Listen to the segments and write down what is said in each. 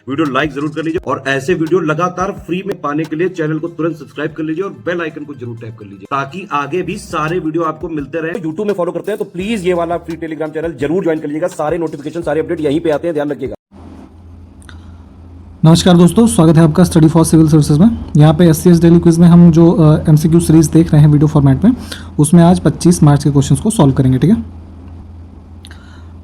Video like जरूर कर लीजिए और ऐसे वीडियो लगातार फ्री में पाने के लिए चैनल को तुरंत सब्सक्राइब कर लीजिए और बेल आइकन को जरूर टैप कर लीजिए ताकि आगे भी सारे वीडियो आपको मिलते रहे। यूट्यूब में फॉलो करते हैं तो प्लीज ये वाला फ्री टेलीग्राम चैनल जरूर ज्वाइन कर लीजिएगा। सारे नोटिफिकेशन सारे अपडेट यहीं पे आते हैं, ध्यान रखिएगा। नमस्कार दोस्तों, स्वागत है आपका स्टडी फॉर सिविल सर्विसेज में। यहाँ पे एससीएस डेली क्विज में हम जो एमसीक्यू सीरीज देख रहे हैं वीडियो फॉर्मेट में, उसमें आज 25 मार्च के क्वेश्चंस को सॉल्व करेंगे। ठीक है,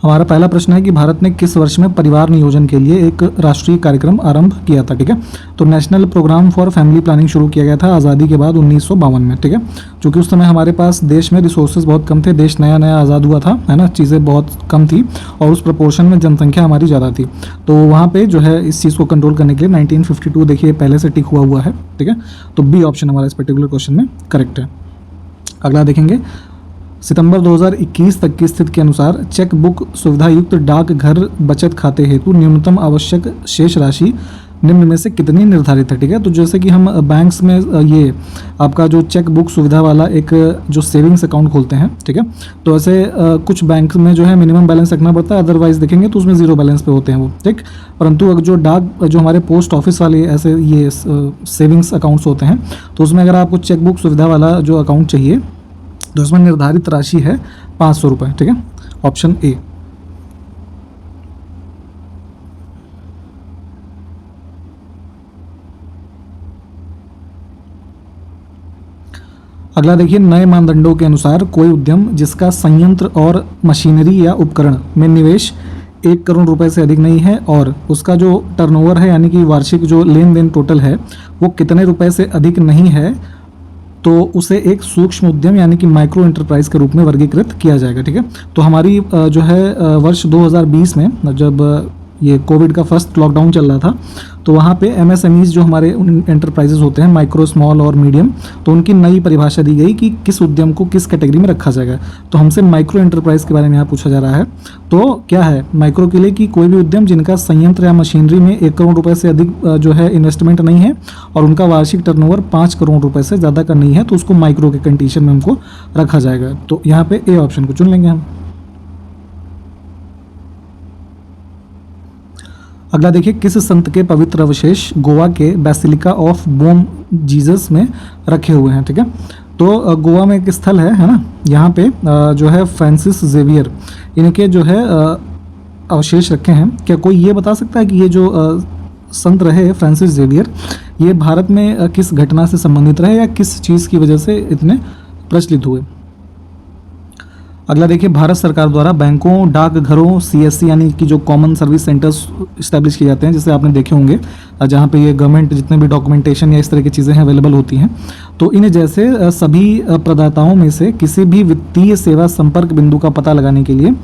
हमारा पहला प्रश्न है कि भारत ने किस वर्ष में परिवार नियोजन के लिए एक राष्ट्रीय कार्यक्रम आरंभ किया था। ठीक है, तो national programme for family planning शुरू किया गया था आज़ादी के बाद 1952 में। ठीक है, क्योंकि उस समय हमारे पास देश में रिसोर्सेज बहुत कम थे, देश नया नया आज़ाद हुआ था, है ना, चीज़ें बहुत कम थी और उस प्रपोर्शन में जनसंख्या हमारी ज़्यादा थी। तो वहाँ पे जो है इस चीज़ को कंट्रोल करने के लिए 1952 देखिए पहले से टिक हुआ है। ठीक है, तो बी ऑप्शन हमारा इस पर्टिकुलर क्वेश्चन में करेक्ट है। अगला देखेंगे, सितंबर 2021 तक की स्थिति के अनुसार चेक बुक सुविधा युक्त डाक घर बचत खाते हेतु न्यूनतम आवश्यक शेष राशि निम्न में से कितनी निर्धारित है। ठीक है, तो जैसे कि हम बैंक्स में ये आपका जो चेक बुक सुविधा वाला एक जो सेविंग्स अकाउंट खोलते हैं, ठीक है, तो ऐसे कुछ बैंक में जो है मिनिमम बैलेंस रखना पड़ता है, अदरवाइज देखेंगे तो उसमें जीरो बैलेंस पे होते हैं वो। ठीक, परंतु अगर जो डाक जो हमारे पोस्ट ऑफिस वाले ऐसे ये सेविंग्स अकाउंट्स होते हैं, तो उसमें अगर आपको चेक बुक सुविधा वाला जो अकाउंट चाहिए तो इसमें निर्धारित राशि है 500 रुपये। ठीक है, ऑप्शन ए। अगला देखिए, नए मानदंडों के अनुसार कोई उद्यम जिसका संयंत्र और मशीनरी या उपकरण में निवेश 1 करोड़ रुपए से अधिक नहीं है और उसका जो टर्नओवर है यानी कि वार्षिक जो लेन देन टोटल है वो कितने रुपए से अधिक नहीं है, तो उसे एक सूक्ष्म उद्यम यानी कि माइक्रो एंटरप्राइज के रूप में वर्गीकृत किया जाएगा। ठीक है, तो हमारी जो है वर्ष 2020 में जब ये कोविड का फर्स्ट लॉकडाउन चल रहा था तो वहाँ पे एमएसएमईज जो हमारे एंटरप्राइजेज होते हैं, माइक्रो स्मॉल और मीडियम, तो उनकी नई परिभाषा दी गई कि किस उद्यम को किस कैटेगरी में रखा जाएगा। तो हमसे माइक्रो एंटरप्राइज के बारे में यहाँ पूछा जा रहा है। तो क्या है माइक्रो के लिए कि कोई भी उद्यम जिनका संयंत्र या मशीनरी में 1 करोड़ रुपए से अधिक जो है इन्वेस्टमेंट नहीं है और उनका वार्षिक टर्नओवर 5 करोड़ रुपए से ज़्यादा का नहीं है, तो उसको माइक्रो के कंडीशन में हमको रखा जाएगा। तो यहाँ पे ए ऑप्शन को चुन लेंगे हम। अगला देखिए, किस संत के पवित्र अवशेष गोवा के बेसिलिका ऑफ बोम जीसस में रखे हुए हैं। ठीक है, तो गोवा में एक स्थल है ना, यहाँ पे जो है फ्रांसिस जेवियर इनके जो है अवशेष रखे हैं। क्या कोई ये बता सकता है कि ये जो संत रहे फ्रांसिस जेवियर, ये भारत में किस घटना से संबंधित रहे या किस चीज़ की वजह से इतने प्रचलित हुए। अगला देखिए, भारत सरकार द्वारा बैंकों, डाकघरों, सीएससी यानी कि जो कॉमन सर्विस सेंटर्स इस्टेब्लिश किए जाते हैं, जैसे आपने देखे होंगे जहाँ पे ये गवर्नमेंट जितने भी डॉक्यूमेंटेशन या इस तरह की चीज़ें हैं अवेलेबल होती हैं, तो इन्हें जैसे सभी प्रदाताओं में से किसी भी वित्तीय सेवा संपर्क बिंदु का पता लगाने के लिए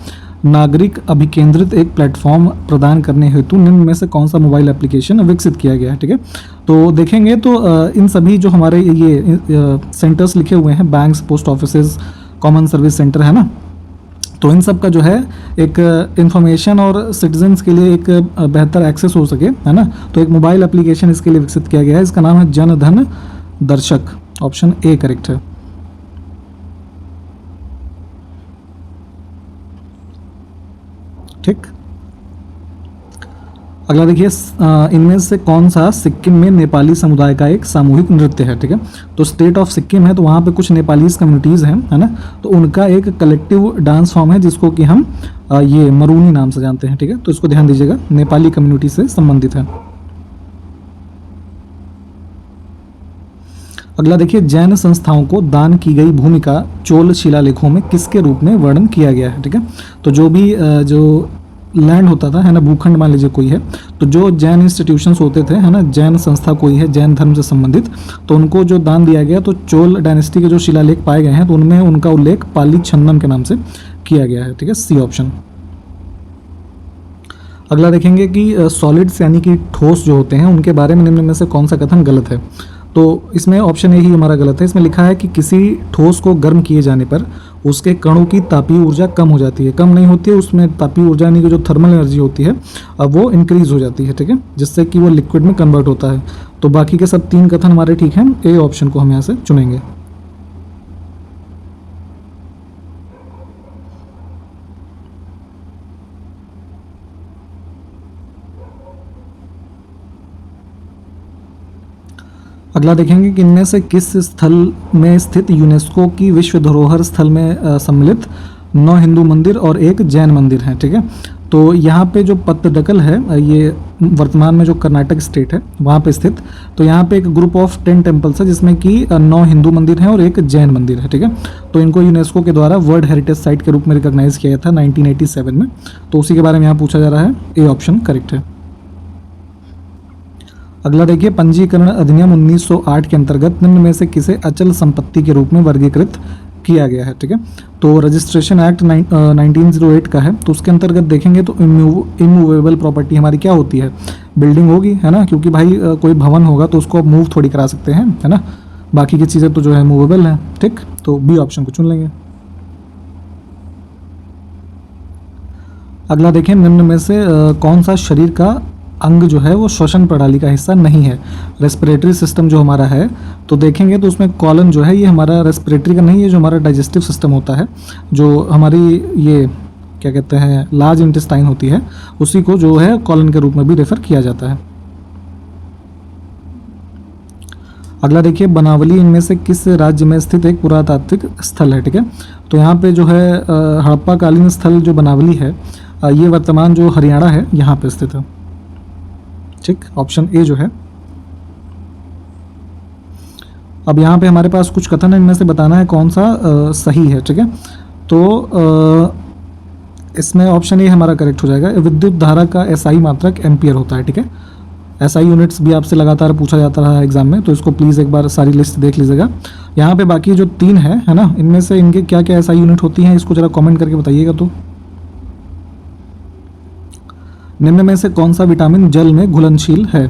नागरिक अभिकेंद्रित एक प्लेटफॉर्म प्रदान करने हेतु निम्न में से कौन सा मोबाइल एप्लीकेशन विकसित किया गया है। ठीक है, तो देखेंगे तो इन सभी जो हमारे ये सेंटर्स लिखे हुए हैं, banks, post offices, common service centre, है ना, तो इन सब का जो है एक इंफॉर्मेशन और सिटीजन्स के लिए एक बेहतर एक्सेस हो सके, है ना, तो एक मोबाइल एप्लीकेशन इसके लिए विकसित किया गया है। इसका नाम है जन धन दर्शक। ऑप्शन ए करेक्ट है। ठीक, अगला देखिए, इनमें से कौन सा सिक्किम में नेपाली समुदाय का एक सामूहिक नृत्य है। ठीक है, तो स्टेट ऑफ सिक्किम है तो वहाँ पे कुछ नेपालीज कम्युनिटीज़ हैं, है ना, तो उनका एक कलेक्टिव डांस फॉर्म है जिसको कि हम ये मरूनी नाम से जानते हैं। ठीक है, तो इसको ध्यान दीजिएगा, नेपाली कम्युनिटी से संबंधित है। अगला देखिए, जैन संस्थाओं को दान की गई भूमि का चोल शिलालेखों में किसके रूप में वर्णन किया गया है। ठीक है, तो जो भी जो लैंड होता था, है ना, भूखंड मान लीजिए कोई है, तो जो जैन इंस्टीट्यूशंस होते थे, है ना, जैन संस्था कोई है जैन धर्म से संबंधित, तो उनको जो दान दिया गया, तो चोल डायनेस्टी के जो शिलालेख पाए गए हैं तो उनमें उनका उल्लेख पाली छन्नम के नाम से किया गया है। ठीक है, सी ऑप्शन। अगला देखेंगे कि सॉलिड्स यानी कि ठोस जो होते हैं उनके बारे में निम्न में से कौन सा कथन गलत है। तो इसमें ऑप्शन ए ही हमारा गलत है। इसमें लिखा है कि किसी ठोस को गर्म किए जाने पर उसके कणों की तापीय ऊर्जा कम हो जाती है, कम नहीं होती है, उसमें तापीय ऊर्जा यानी कि जो थर्मल एनर्जी होती है अब वो इंक्रीज हो जाती है। ठीक है, जिससे कि वो लिक्विड में कन्वर्ट होता है। तो बाकी के सब 3 कथन हमारे ठीक हैं, ए ऑप्शन को हम यहाँ से चुनेंगे। अगला देखेंगे कि इनमें से किस स्थल में स्थित यूनेस्को की विश्व धरोहर स्थल में सम्मिलित 9 हिंदू मंदिर और एक जैन मंदिर है। ठीक है, तो यहाँ पे जो पत्तडकल है ये वर्तमान में जो कर्नाटक स्टेट है वहाँ पे स्थित। तो यहाँ पे एक ग्रुप ऑफ 10 टेम्पल्स है जिसमें कि 9 हिंदू मंदिर हैं और एक जैन मंदिर है। ठीक है, तो इनको यूनेस्को के द्वारा वर्ल्ड हेरिटेज साइट के रूप में रिकॉग्नाइज किया गया था 1987 में। तो उसी के बारे में यहाँ पूछा जा रहा है, ए ऑप्शन करेक्ट है। अगला देखिए, पंजीकरण अधिनियम 1908 के अंतर्गत निम्न में से किसे अचल संपत्ति के रूप में वर्गीकृत किया गया है। ठीक है, तो रजिस्ट्रेशन एक्ट 1908 का है, तो उसके अंतर्गत देखेंगे तो इमूवेबल प्रॉपर्टी हमारी क्या होती है, बिल्डिंग होगी, है ना, क्योंकि भाई कोई भवन होगा तो उसको आप मूव थोड़ी करा सकते हैं, है ना, बाकी की चीज़ें तो जो है मूवेबल हैं। ठीक, तो बी ऑप्शन को चुन लेंगे। अगला देखें, निम्न में से कौन सा शरीर का अंग जो है वो श्वसन प्रणाली का हिस्सा नहीं है। रेस्पिरेटरी सिस्टम जो हमारा है, तो देखेंगे तो उसमें कॉलन जो है ये हमारा रेस्पिरेटरी का नहीं है, जो हमारा डाइजेस्टिव सिस्टम होता है, जो हमारी ये क्या कहते हैं लार्ज इंटेस्टाइन होती है, उसी को जो है कॉलन के रूप में भी रेफर किया जाता है। अगला देखिए, बनावली इनमें से किस राज्य में स्थित एक पुरातात्विक स्थल है। ठीक है, तो यहाँ पे जो है हड़प्पा कालीन स्थल जो बनावली है ये वर्तमान जो हरियाणा है यहाँ पे स्थित है। ठीक, ऑप्शन ए जो है। अब यहाँ पे हमारे पास कुछ कथन है, इनमें से बताना है कौन सा सही है। ठीक है, तो इसमें ऑप्शन ए हमारा करेक्ट हो जाएगा। विद्युत धारा का एसआई मात्रक एम्पियर होता है। ठीक है, एसआई यूनिट्स भी आपसे लगातार पूछा जाता रहा एग्जाम में, तो इसको प्लीज़ एक बार सारी लिस्ट देख लीजिएगा। यहाँ पे बाकी जो 3 है ना, इनमें से इनके क्या क्या एसआई यूनिट होती हैं इसको जरा कमेंट करके बताइएगा। तो निम्न में से कौन सा विटामिन जल में घुलनशील है।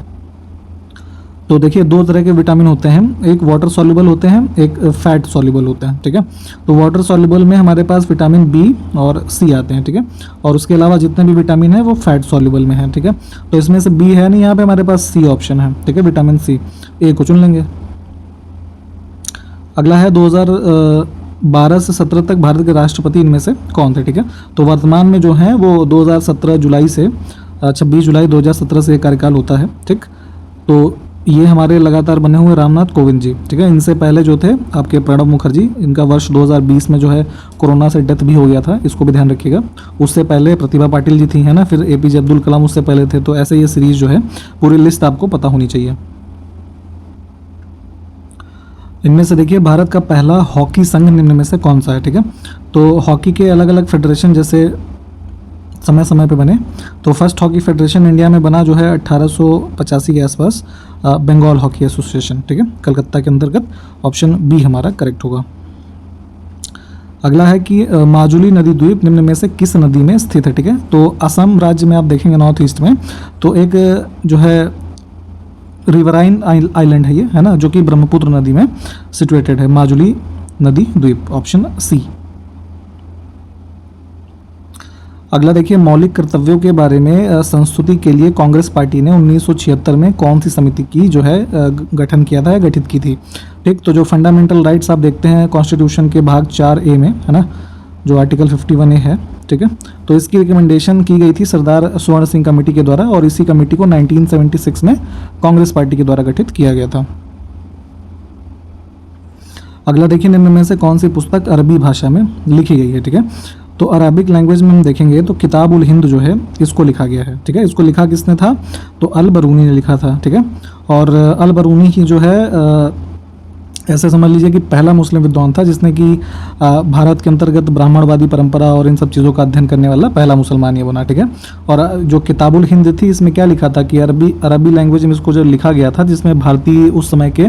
तो देखिए 2 तरह के विटामिन होते हैं, एक वाटर सॉल्युबल होते हैं, एक फैट सॉल्युबल होते हैं। ठीक है, तो वाटर सॉल्युबल में हमारे पास विटामिन बी और सी आते हैं। ठीक है, और उसके अलावा जितने भी विटामिन है वो फैट सॉल्युबल में है। ठीक है, तो इसमें से बी है नहीं, यहाँ पे हमारे पास सी ऑप्शन है। ठीक है, विटामिन सी, ए को चुन लेंगे। अगला है 2012 से 17 तक भारत के राष्ट्रपति इनमें से कौन थे। ठीक है, तो वर्तमान में जो हैं वो 2017 जुलाई से 26 जुलाई 2017 से कार्यकाल होता है। ठीक, तो ये हमारे लगातार बने हुए रामनाथ कोविंद जी। ठीक है, इनसे पहले जो थे आपके प्रणब मुखर्जी, इनका वर्ष 2020 में जो है कोरोना से डेथ भी हो गया था, इसको भी ध्यान रखिएगा। उससे पहले प्रतिभा पाटिल जी थी, है ना, फिर एपीजे अब्दुल कलाम उससे पहले थे। तो ऐसे ये सीरीज जो है पूरी लिस्ट आपको पता होनी चाहिए। इनमें से देखिए भारत का पहला हॉकी संघ निम्न में से कौन सा है। ठीक है, तो हॉकी के अलग अलग फेडरेशन जैसे समय समय पे बने, तो फर्स्ट हॉकी फेडरेशन इंडिया में बना जो है 1885 के आसपास, बंगाल हॉकी एसोसिएशन। ठीक है, कलकत्ता के अंतर्गत, ऑप्शन बी हमारा करेक्ट होगा। अगला है कि माजुली नदी द्वीप निम्न में से किस नदी में स्थित है। ठीक है, तो असम राज्य में आप देखेंगे नॉर्थ ईस्ट में, तो एक जो है रिवराइन आइलैंड है ये, है ना, जो कि ब्रह्मपुत्र नदी में सिचुएटेड है, माजुली नदी द्वीप, ऑप्शन सी। अगला देखिए, मौलिक कर्तव्यों के बारे में संस्तुति के लिए कांग्रेस पार्टी ने 1976 में कौन सी समिति की जो है गठन किया था या गठित की थी। ठीक, तो जो फंडामेंटल राइट्स आप देखते हैं कॉन्स्टिट्यूशन के भाग 4A में, है ना, जो आर्टिकल 51A है। ठीक है, तो इसकी रिकमेंडेशन की गई थी सरदार स्वर्ण सिंह कमेटी के द्वारा, और इसी कमेटी को 1976 में कांग्रेस पार्टी के द्वारा गठित किया गया था। अगला देखिए, निम्न में से कौन सी पुस्तक अरबी भाषा में लिखी गई है। ठीक है, तो अरबिक लैंग्वेज में हम देखेंगे तो किताब उल हिंद जो है इसको लिखा गया है। ठीक है, इसको लिखा किसने था, तो अल बरूनी ने लिखा था। ठीक है, और अल बरूनी ही जो है ऐसे समझ लीजिए कि पहला मुस्लिम विद्वान था जिसने कि भारत के अंतर्गत ब्राह्मणवादी परंपरा और इन सब चीज़ों का अध्ययन करने वाला पहला मुसलमान ये बना। ठीक है, और जो किताबुल हिंद थी इसमें क्या लिखा था कि अरबी लैंग्वेज में इसको जो लिखा गया था, जिसमें भारतीय उस समय के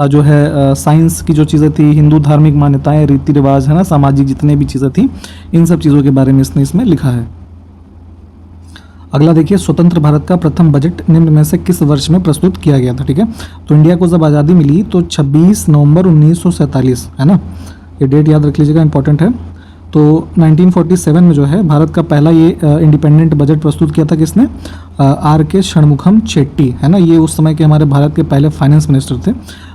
जो है साइंस की जो चीज़ें थी, हिंदू धार्मिक मान्यताएं, रीति रिवाज, है ना, सामाजिक जितने भी चीज़ें थी, इन सब चीज़ों के बारे में इसने इसमें लिखा है। अगला देखिए, स्वतंत्र भारत का प्रथम बजट निम्न में से किस वर्ष में प्रस्तुत किया गया था। ठीक है, तो इंडिया को जब आज़ादी मिली तो 26 नवंबर 1947, है ना, ये डेट याद रख लीजिएगा, इंपॉर्टेंट है। तो 1947 में जो है भारत का पहला ये इंडिपेंडेंट बजट प्रस्तुत किया था किसने, R.K. षणमुखम चेट्टी, है ना, ये उस समय के हमारे भारत के पहले फाइनेंस मिनिस्टर थे।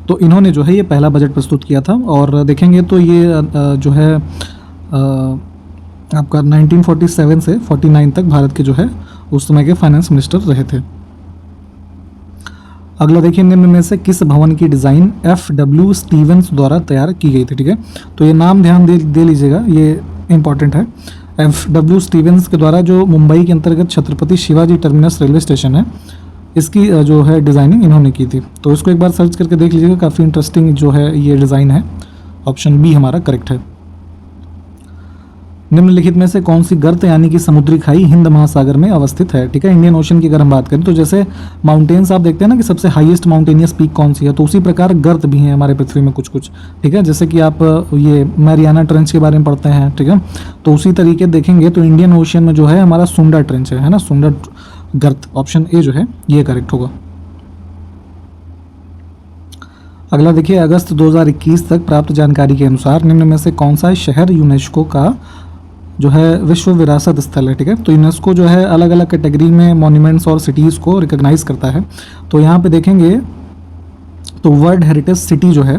तो इन्होंने जो है ये पहला बजट प्रस्तुत किया था, और देखेंगे तो ये जो है आपका 1947 से 49 तक भारत के जो है उस समय के फाइनेंस मिनिस्टर रहे थे। अगला देखिए, निम्न में से किस भवन की डिज़ाइन FW स्टीवेंस द्वारा तैयार की गई थी, ठीक है। तो ये नाम ध्यान दे लीजिएगा, ये इंपॉर्टेंट है। FW स्टीवेंस के द्वारा जो मुंबई के अंतर्गत Chhatrapati Shivaji terminus railway station है, इसकी जो है डिज़ाइनिंग इन्होंने की थी। तो इसको एक बार सर्च करके देख लीजिएगा, काफ़ी इंटरेस्टिंग जो है ये डिज़ाइन है। ऑप्शन बी हमारा करेक्ट है। निम्नलिखित में से कौन सी गर्त यानी कि समुद्री खाई हिंद महासागर में अवस्थित है, ठीक है। इंडियन ओशन की अगर हम बात करें तो जैसे माउंटेन्स आप देखते हैं ना कि सबसे हाईएस्ट माउंटेनियस पीक कौन सी है, तो उसी प्रकार गर्त भी हैं हमारे पृथ्वी में कुछ कुछ, ठीक है। जैसे कि आप ये मैरियाना ट्रेंच के बारे में पढ़ते हैं, ठीक है। तो उसी तरीके देखेंगे तो इंडियन ओशन में जो है हमारा सुंडा ट्रेंच है ना, सुंडा गर्त। ऑप्शन ए जो है ये करेक्ट होगा। अगला देखिए, अगस्त 2021 तक प्राप्त जानकारी के अनुसार निम्न में से कौन सा शहर यूनेस्को का जो है विश्व विरासत स्थल है, ठीक है। तो यूनेस्को जो है अलग अलग कैटेगरी में मॉन्यूमेंट्स और सिटीज़ को रिकॉग्नाइज करता है। तो यहाँ पे देखेंगे तो वर्ल्ड हेरिटेज सिटी जो है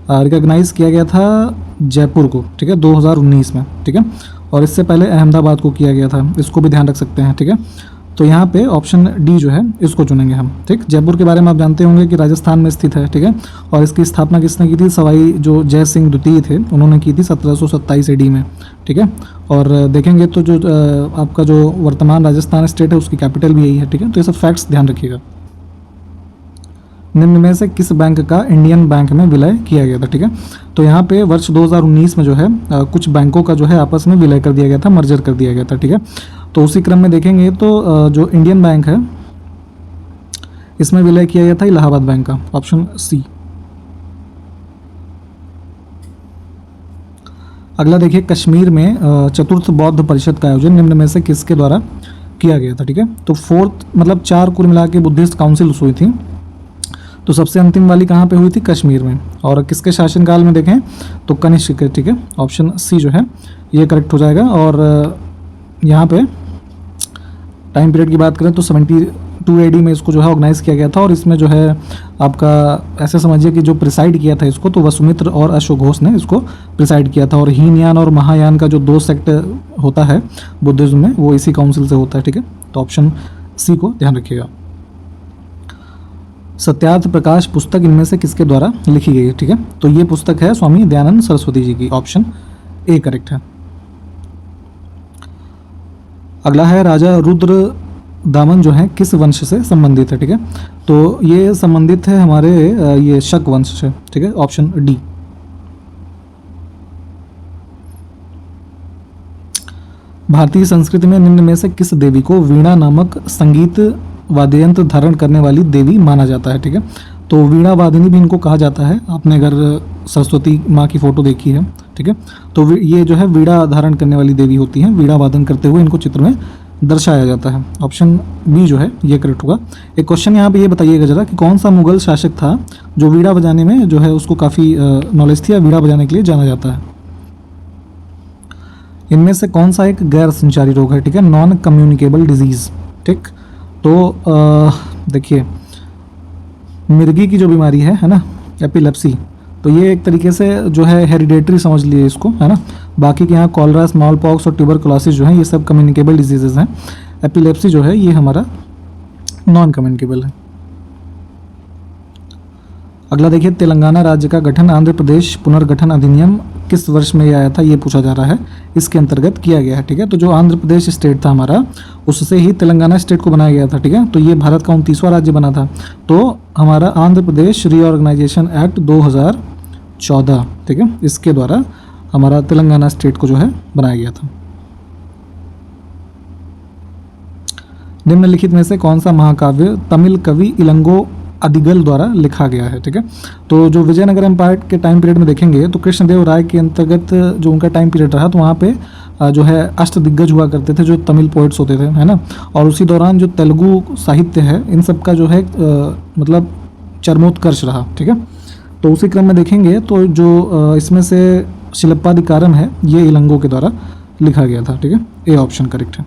रिकॉग्नाइज किया गया था जयपुर को, ठीक है, 2019 में, ठीक है। और इससे पहले अहमदाबाद को किया गया था, इसको भी ध्यान रख सकते हैं, ठीक है। तो यहाँ पे ऑप्शन डी जो है इसको चुनेंगे हम, ठीक। जयपुर के बारे में आप जानते होंगे कि राजस्थान में स्थित है, ठीक है। और इसकी स्थापना किसने की थी, सवाई जो जय सिंह द्वितीय थे उन्होंने की थी 1727 AD में, ठीक है। और देखेंगे तो जो आपका जो वर्तमान राजस्थान स्टेट है उसकी कैपिटल भी यही है, ठीक है। तो ये सब फैक्ट्स ध्यान रखिएगा। निम्न में से किस बैंक का इंडियन बैंक में विलय किया गया था, ठीक है। तो यहाँ पे वर्ष 2019 में जो है कुछ बैंकों का जो है आपस में विलय कर दिया गया था, मर्जर कर दिया गया था, ठीक है। तो उसी क्रम में देखेंगे तो जो इंडियन बैंक है इसमें विलय किया गया था इलाहाबाद बैंक का। Option C. अगला देखिए, कश्मीर में चतुर्थ बौद्ध परिषद का आयोजन निम्न में से किसके द्वारा किया गया था, ठीक है। तो फोर्थ मतलब 4 कुल मिला के बुद्धिस्ट काउंसिल्स हुई थी, तो सबसे अंतिम वाली कहाँ पे हुई थी, कश्मीर में। और किसके शासनकाल में देखें तो कनिष्क के, ठीक है। ऑप्शन सी जो है ये करेक्ट हो जाएगा। और यहाँ पे टाइम पीरियड की बात करें तो 72 AD में इसको जो है ऑर्गेनाइज किया गया था। और इसमें जो है आपका ऐसे समझिए कि जो प्रिसाइड किया था इसको तो वसुमित्र और अश्वघोष ने इसको प्रिसाइड किया था। और हीनयान और महायान का जो 2 सेक्ट होता है बुद्धिज्म में वो इसी काउंसिल से होता है, ठीक है। तो ऑप्शन सी को ध्यान रखिएगा। सत्यार्थ प्रकाश पुस्तक इनमें से किसके द्वारा लिखी गई है, ठीक है। तो ये पुस्तक है स्वामी दयानंद सरस्वती जी की। ऑप्शन ए करेक्ट है। अगला है, राजा रुद्र दामन जो है किस वंश से संबंधित है, ठीक है। तो ये संबंधित है हमारे ये शक वंश से, ठीक है। Option D. भारतीय संस्कृति में निम्न में से किस देवी को वीणा नामक संगीत वाद्ययंत्र धारण करने वाली देवी माना जाता है, ठीक है। तो वीणा वादिनी भी इनको कहा जाता है। आपने अगर सरस्वती माँ की फोटो देखी है, ठीक है, तो ये जो है वीणा धारण करने वाली देवी होती हैं। वीणा वादन करते हुए इनको चित्र में दर्शाया जाता है। ऑप्शन बी जो है ये करेक्ट होगा। एक क्वेश्चन यहाँ पे ये बताइएगा जरा कि कौन सा मुगल शासक था जो वीणा बजाने में जो है उसको काफ़ी नॉलेज थी या वीणा बजाने के लिए जाना जाता है। इनमें से कौन सा एक गैर संचारी रोग है, ठीक है, नॉन कम्युनिकेबल डिजीज़, ठीक। तो देखिए, मिर्गी की जो बीमारी है ना, एपिलेप्सी, तो ये एक तरीके से जो है हेरिडेटरी समझ लिए इसको, है ना। बाकी के यहाँ कॉलरा, स्मॉल पॉक्स और ट्यूबरकुलोसिस जो है ये सब कम्युनिकेबल डिजीजेज हैं। एपिलेप्सी जो है ये हमारा नॉन कम्युनिकेबल है। अगला देखिए, तेलंगाना राज्य का गठन आंध्र प्रदेश पुनर्गठन अधिनियम किस वर्ष में आया था, ये पूछा जा रहा है, इसके अंतर्गत किया गया है, ठीक है। तो जो आंध्र प्रदेश स्टेट था हमारा उससे ही तेलंगाना स्टेट को बनाया गया था, ठीक है। तो ये भारत का 29वां राज्य बना था। तो हमारा आंध्र प्रदेश रीऑर्गेनाइजेशन एक्ट 2014, ठीक है, इसके द्वारा हमारा तेलंगाना स्टेट को जो है बनाया गया था। निम्नलिखित में से कौन सा महाकाव्य तमिल कवि इलंगो अदिगल द्वारा लिखा गया है, ठीक है। तो जो विजयनगर एम्पायर के टाइम पीरियड में देखेंगे तो कृष्णदेव राय के अंतर्गत जो उनका टाइम पीरियड रहा तो वहाँ पे जो है अष्टदिग्गज हुआ करते थे, जो तमिल पोइट्स होते थे, है ना। और उसी दौरान जो तेलुगु साहित्य है इन सब का जो है मतलब चरमोत्कर्ष रहा, ठीक है। तो उसी क्रम में देखेंगे तो जो इसमें से शिल्पाधिकारम है ये इलंगो के द्वारा लिखा गया था, ठीक है। ए ऑप्शन करेक्ट है।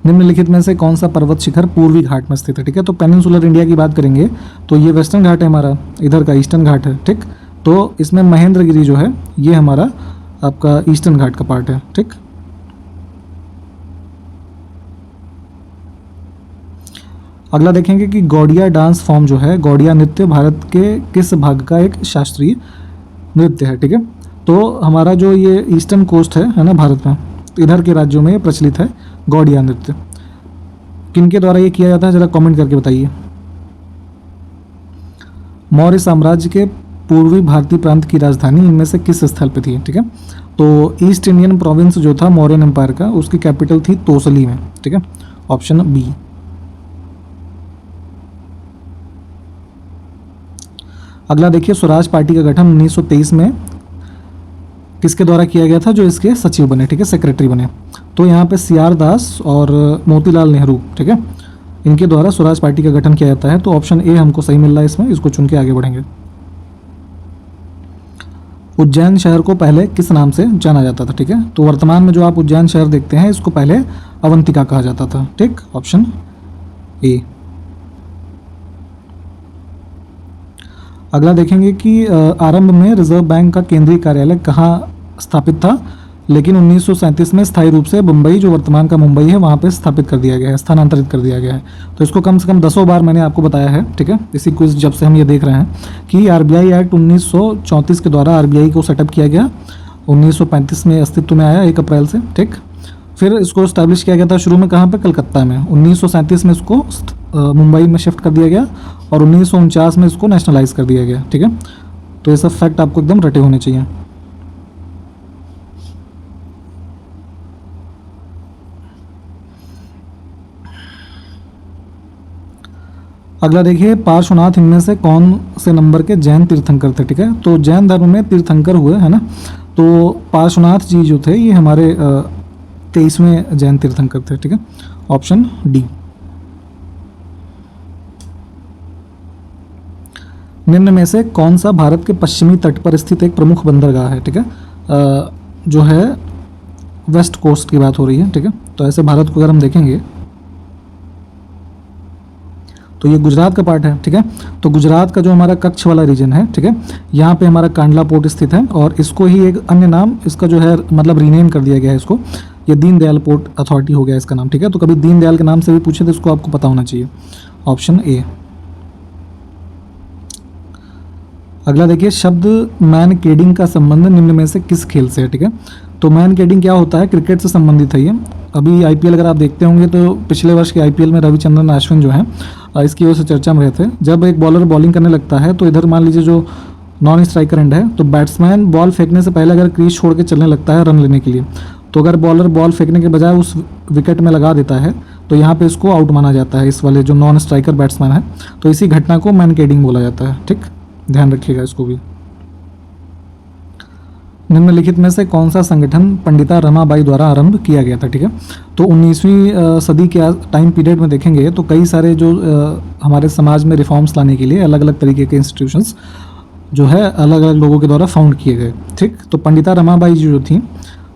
निम्नलिखित में से कौन सा पर्वत शिखर पूर्वी घाट में स्थित है, ठीक है। तो पेनिनसुलर इंडिया की बात करेंगे तो ये वेस्टर्न घाट है हमारा, इधर का ईस्टर्न घाट है, ठीक। तो इसमें महेंद्रगिरी जो है ये हमारा आपका ईस्टर्न घाट का पार्ट है, ठीक। अगला देखेंगे कि गौड़िया डांस फॉर्म जो है, गौड़िया नृत्य भारत के किस भाग का एक शास्त्रीय नृत्य है, ठीक है। तो हमारा जो ये ईस्टर्न कोस्ट है ना भारत में, तो इधर के राज्यों में ये प्रचलित है गौड़िया नृत्य। किनके द्वारा ये किया जाता है, जरा कमेंट करके बताइए। मौर्य साम्राज्य के पूर्वी भारतीय प्रांत की राजधानी इनमें से किस स्थल पे थी, ठीक है। तो ईस्ट इंडियन प्रोविंस जो था मौर्यन एम्पायर का, उसकी कैपिटल थी तोसली में, ठीक है, ऑप्शन बी। अगला देखिए, स्वराज पार्टी का गठन 1923 में किसके द्वारा किया गया था, जो इसके सचिव बने, ठीक है, सेक्रेटरी बने। तो यहाँ पे सीआर दास और मोतीलाल नेहरू, ठीक है, इनके द्वारा स्वराज पार्टी का गठन किया जाता है। तो ऑप्शन ए हमको सही मिल रहा है इसमें, इसको चुन के आगे बढ़ेंगे। उज्जैन शहर को पहले किस नाम से जाना जाता था, ठीक है। तो वर्तमान में जो आप उज्जैन शहर देखते हैं, इसको पहले अवंतिका कहा जाता था, ठीक, ऑप्शन ए। अगला देखेंगे कि आरंभ में रिजर्व बैंक का केंद्रीय कार्यालय कहाँ स्थापित था, लेकिन 1937 में स्थायी रूप से मुंबई, जो वर्तमान का मुंबई है, वहाँ पे स्थापित कर दिया गया है, स्थानांतरित कर दिया गया है। तो इसको कम से कम 10 बार मैंने आपको बताया है, ठीक है, इसी क्विज जब से हम ये देख रहे हैं कि आरबीआई एक्ट 1934 के द्वारा आरबीआई को सेटअप किया गया, 1935 में अस्तित्व में आया 1 अप्रैल से, ठीक। फिर इसको इस्टेब्लिश किया गया था शुरू में कहाँ पे, कलकत्ता में। 1937 में इसको मुंबई में शिफ्ट कर दिया गया और 1949 में इसको नेशनलाइज कर दिया गया, ठीक है। तो ये सब फैक्ट आपको एकदम रटे होने चाहिए। अगला देखिए, पार्श्वनाथ इनमें से कौन से नंबर के जैन तीर्थंकर थे, ठीक है। तो जैन धर्म में तीर्थंकर हुए, है ना। तो पार्श्वनाथ जी जो थे ये हमारे 23वें जैन तीर्थंकर थे, ठीक है, ऑप्शन डी। निम्न में से कौन सा भारत के पश्चिमी तट पर स्थित एक प्रमुख बंदरगाह है, ठीक है। जो है वेस्ट कोस्ट की बात हो रही है, ठीक है। तो ऐसे भारत को अगर हम देखेंगे तो ये गुजरात का पार्ट है, ठीक है। तो गुजरात का जो हमारा कच्छ वाला रीजन है, ठीक है, यहाँ पे हमारा कांडला पोर्ट स्थित है और इसको ही एक अन्य नाम इसका जो है मतलब रीनेम कर दिया गया है इसको, ये दीनदयाल पोर्ट अथॉरिटी हो गया इसका नाम, ठीक है। तो कभी दीनदयाल के नाम से भी पूछे तो इसको आपको पता होना चाहिए, ऑप्शन ए। अगला देखिए, शब्द मैन केडिंग का संबंध निम्न में से किस खेल से है, ठीक है। तो मैन केडिंग क्या होता है, क्रिकेट से संबंधित है ये। अभी आईपीएल अगर आप देखते होंगे तो पिछले वर्ष के आईपीएल में रविचंद्रन अश्विन जो है इसकी वजह से चर्चा में रहे थे। जब एक बॉलर बॉलिंग करने लगता है तो इधर मान लीजिए जो नॉन स्ट्राइकर एंड है, तो बैट्समैन बॉल फेंकने से पहले अगर क्रीज छोड़ के चलने लगता है रन लेने के लिए, तो अगर बॉलर बॉल फेंकने के बजाय उस विकेट में लगा देता है तो यहाँ पे इसको आउट माना जाता है, इस वाले जो नॉन स्ट्राइकर बैट्समैन है। तो इसी घटना को मैन केडिंग बोला जाता है, ठीक, ध्यान रखिएगा इसको भी। निम्नलिखित में से कौन सा संगठन पंडिता रमाबाई द्वारा आरंभ किया गया था, ठीक है। तो 19वीं सदी के टाइम पीरियड में देखेंगे तो कई सारे जो हमारे समाज में रिफॉर्म्स लाने के लिए अलग अलग तरीके के इंस्टीट्यूशंस जो है अलग अलग लोगों के द्वारा फाउंड किए गए, ठीक। तो पंडिता रमाबाई जी जो थी,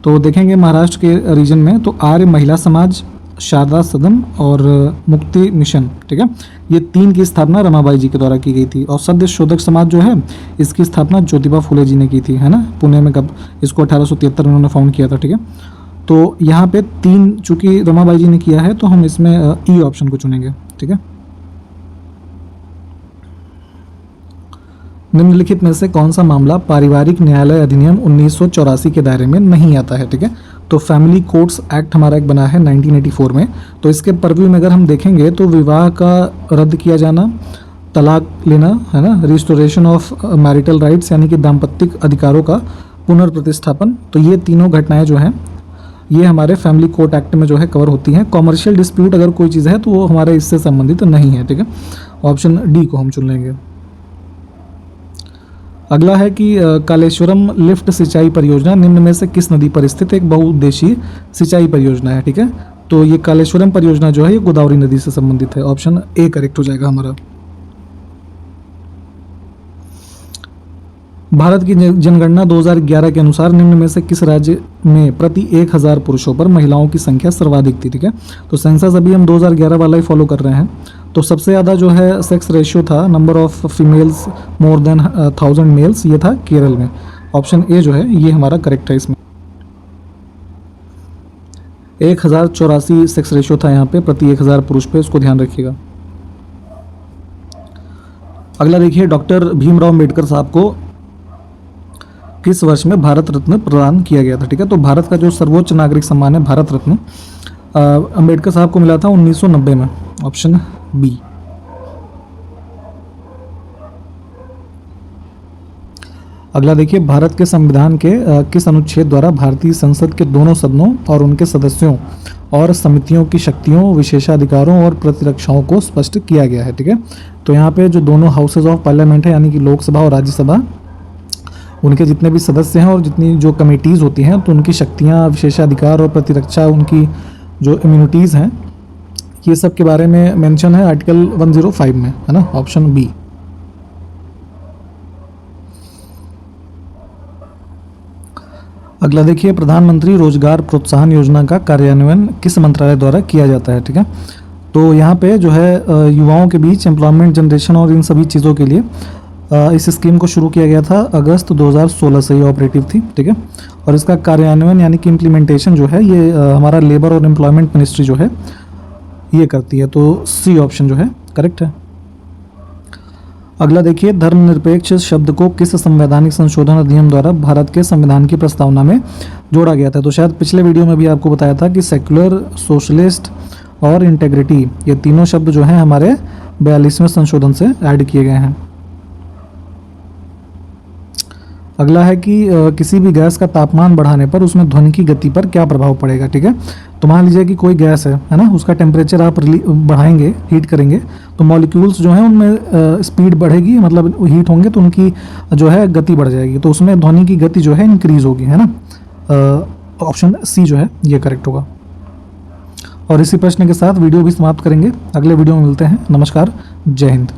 तो देखेंगे महाराष्ट्र के रीजन में तो आर्य महिला समाज, शारदा सदन और मुक्ति मिशन, ठीक है, ये 3 की स्थापना रमाबाई जी के द्वारा की गई थी। और सद्य शोधक समाज जो है इसकी स्थापना ज्योतिबा फुले जी ने की थी, है ना, पुणे में। कब, इसको 1873 उन्होंने फाउंड किया था, ठीक है। तो यहाँ पे 3 चूंकि रमाबाई जी ने किया है तो हम इसमें ई ऑप्शन को चुनेंगे, ठीक है। निम्नलिखित में से कौन सा मामला पारिवारिक न्यायालय अधिनियम 1984 के दायरे में नहीं आता है, ठीक है। तो फैमिली कोर्ट्स एक्ट हमारा एक बना है 1984 में। तो इसके परव्यू में अगर हम देखेंगे तो विवाह का रद्द किया जाना, तलाक लेना, है ना, रिस्टोरेशन ऑफ मैरिटल राइट्स यानी कि दाम्पत्यिक अधिकारों का पुनर्प्रतिष्ठापन, तो ये तीनों घटनाएं जो हैं ये हमारे फैमिली कोर्ट एक्ट में जो है कवर होती हैं। कॉमर्शियल डिस्प्यूट अगर कोई चीज़ है तो वो हमारे इससे संबंधित नहीं है, ठीक है। ऑप्शन डी को हम चुन लेंगे। अगला है कि कालेश्वरम लिफ्ट सिंचाई परियोजना निम्न में से किस नदी पर स्थित एक बहुउद्देशीय सिंचाई परियोजना है, ठीक है। तो ये कालेश्वरम परियोजना जो है ये गोदावरी नदी से संबंधित है, ऑप्शन ए करेक्ट हो जाएगा हमारा। भारत की जनगणना 2011 के अनुसार निम्न में से किस राज्य में प्रति 1000 पुरुषों पर महिलाओं की संख्या सर्वाधिक थी, ठीक है। तो सेंसस अभी हम 2011 वाला ही फॉलो कर रहे हैं। तो सबसे ज़्यादा जो है सेक्स रेशियो था, number of females more than 1000 males, ये था केरल में। ऑप्शन ए जो है ये हमारा करेक्ट है इसमें। 1084 सेक्स रेशियो था यहाँ पे प्रति 1000 पुरुष पे, इसको ध्यान रखिएगा। अगला देखिए, डॉक्टर भीमराव अम्बेडकर साहब को किस वर्ष में भारत रत्न प्रदान किया गया था? ठीक है, तो भारत का जो सर्वोच्च नागरिक सम्मान है भारत रत्न, अम्बेडकर साहब को मिला था 1990 में, ऑप्शन बी। अगला देखिए, भारत के संविधान के किस अनुच्छेद द्वारा भारतीय संसद के दोनों सदनों और उनके सदस्यों और समितियों की शक्तियों, विशेषाधिकारों और प्रतिरक्षाओं को स्पष्ट किया गया है? ठीक है, तो यहाँ पे जो दोनों हाउसेज ऑफ पार्लियामेंट है, यानी कि लोकसभा और राज्यसभा, उनके जितने भी सदस्य हैं और जितनी जो कमेटीज़ होती हैं, तो उनकी शक्तियाँ, विशेषाधिकार और प्रतिरक्षा, उनकी जो इम्यूनिटीज़ हैं, ये सब के बारे में मेंशन है आर्टिकल 105 में, है ना, ऑप्शन बी। अगला देखिए, प्रधानमंत्री रोजगार प्रोत्साहन योजना का कार्यान्वयन किस मंत्रालय द्वारा किया जाता है? ठीक है, तो यहाँ पे जो है युवाओं के बीच एम्प्लॉयमेंट जनरेशन और इन सभी चीज़ों के लिए इस स्कीम को शुरू किया गया था। अगस्त 2016 से ये ऑपरेटिव थी। ठीक है, और इसका कार्यान्वयन यानी कि इम्प्लीमेंटेशन जो है ये हमारा लेबर और एम्प्लॉयमेंट मिनिस्ट्री जो है ये करती है। तो सी ऑप्शन जो है करेक्ट है। अगला देखिए, धर्मनिरपेक्ष शब्द को किस संवैधानिक संशोधन अधिनियम द्वारा भारत के संविधान की प्रस्तावना में जोड़ा गया था? तो शायद पिछले वीडियो में भी आपको बताया था कि सेक्युलर, सोशलिस्ट और इंटेग्रिटी, ये तीनों शब्द जो हैं हमारे 42वें संशोधन से ऐड किए गए हैं। अगला है कि किसी भी गैस का तापमान बढ़ाने पर उसमें ध्वनि की गति पर क्या प्रभाव पड़ेगा? ठीक है, तो मान लीजिए कि कोई गैस है ना, उसका टेम्परेचर आप बढ़ाएंगे, हीट करेंगे, तो मॉलिक्यूल्स जो हैं उनमें स्पीड बढ़ेगी, मतलब हीट होंगे तो उनकी जो है गति बढ़ जाएगी, तो उसमें ध्वनि की गति जो है इंक्रीज होगी, है ना। ऑप्शन सी जो है ये करेक्ट होगा। और इसी प्रश्न के साथ वीडियो भी समाप्त करेंगे। अगले वीडियो में मिलते हैं। नमस्कार, जय हिंद।